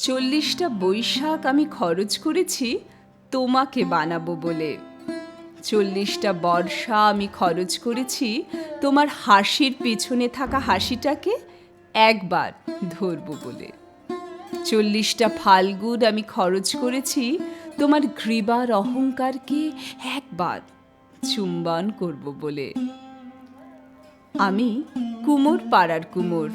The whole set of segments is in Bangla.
40টা বৈশাখ আমি খরচ করেছি তোমাকে বানাবো বলে। 40টা বর্ষা আমি খরচ করেছি তোমার হাসির পেছনে থাকা হাসিটাকে একবার ধরবো বলে। 40টা ফাল্গুন আমি খরচ করেছি তোমার গ্রীবার অহংকারকে একবার চুম্বন করব বলে। আমি কুমোর পাড়ার কুমোর।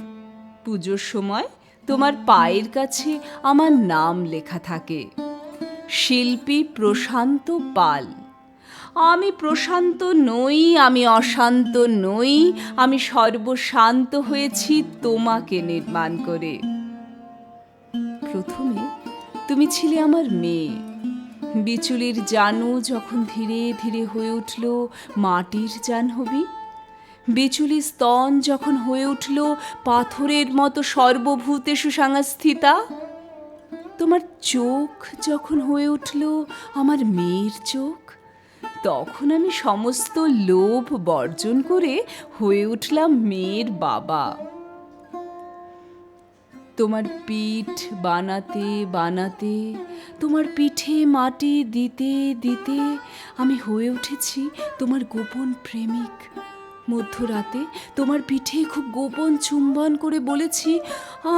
পুজোর সময় তোমার পায়ের কাছে আমার নাম লেখা থাকে, শিল্পী প্রশান্ত পাল। আমি প্রশান্ত নই, আমি অশান্ত নই, আমি সর্বশান্ত হয়েছি তোমাকে নির্মাণ করে। প্রথমে তুমি ছিলে আমার মেয়ে। বিচুলির জানু যখন ধীরে ধীরে হয়ে উঠল মাটির জাহ্নবী, বিচুলি স্তন যখন হয়ে উঠল পাথরের মতো সর্বভূতে সুসংস্থিতা, তোমার চোখ যখন হয়ে উঠল আমার মেয়ের চোখ, তখন আমি সমস্ত লোভ বর্জন করে হয়ে উঠলাম মেয়ের বাবা। তোমার পিঠ বানাতে বানাতে, তোমার পিঠে মাটি দিতে দিতে আমি হয়ে উঠেছি তোমার গোপন প্রেমিক। মধ্যরাতে তোমার পিঠে খুব গোপন চুম্বন করে বলেছি,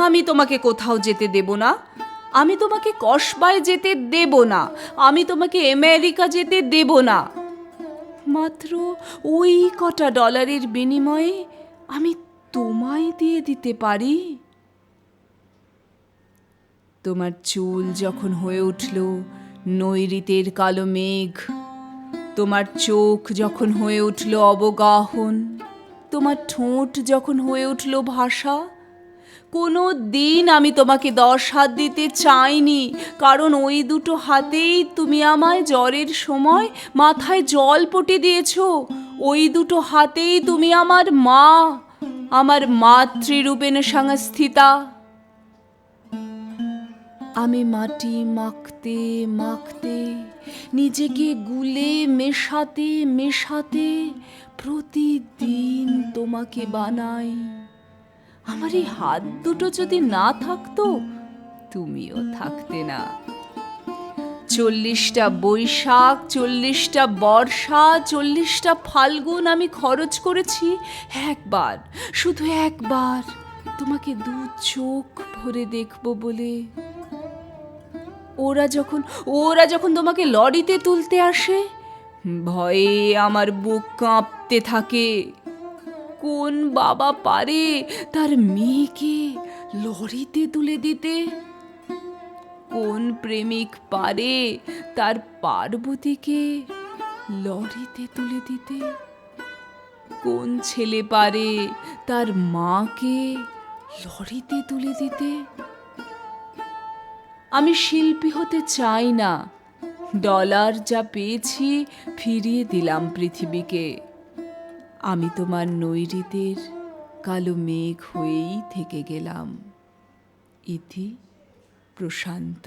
আমি তোমাকে কোথাও যেতে দেব না, আমি তোমাকে কসবায় যেতে দেব না, আমি তোমাকে আমেরিকা যেতে দেব না। মাত্র ওই কটা ডলারের বিনিময়ে আমি তোমায় দিয়ে দিতে পারি। তোমার চুল যখন হয়ে উঠল নৈঋতের কালো মেঘ, তোমার চোখ যখন হয়ে উঠল অবগাহন, তোমার ঠোঁট যখন হয়ে উঠল ভাষা, কোনো দিন আমি তোমাকে 10 হাত দিতে চাইনি, কারণ ওই দুটো হাতেই তুমি আমায় জ্বরের সময় মাথায় জল পটি দিয়েছ। ওই দুটো হাতেই তুমি আমার মা, আমার মাতৃরূপেণ সংস্থিতা। আমি মাটি মাখতে মাখতে, নিজেকে গুলে মেশাতে মেশাতে প্রতিদিন তোমাকে বানাই। আমার এই হাত দুটো যদি না থাকতো, তুমিও থাকতে না। 40টা বৈশাখ, 40টা বর্ষা, 40টা ফাল্গুন আমি খরচ করেছি একবার, শুধু একবার তোমাকে 2 চোখ ভরে দেখব বলে। ওরা যখন তোমাকে লরিতে তুলতে আসে, ভয়ে আমার বুক কাঁপতে থাকে। কোন বাবা পারে তার মেয়েকে লরিতে তুলে দিতে? কোন প্রেমিক পারে তার পার্বতীকে লরিতে তুলে দিতে? কোন ছেলে পারে তার মাকে লরিতে তুলে দিতে? আমি শিল্পী হতে চাই না। ডলার যা পেয়েছি ফিরিয়ে দিলাম পৃথিবীকে। আমি তোমার নৈঋতের কালো মেঘ হয়েই থেকে গেলাম। ইতি প্রশান্ত।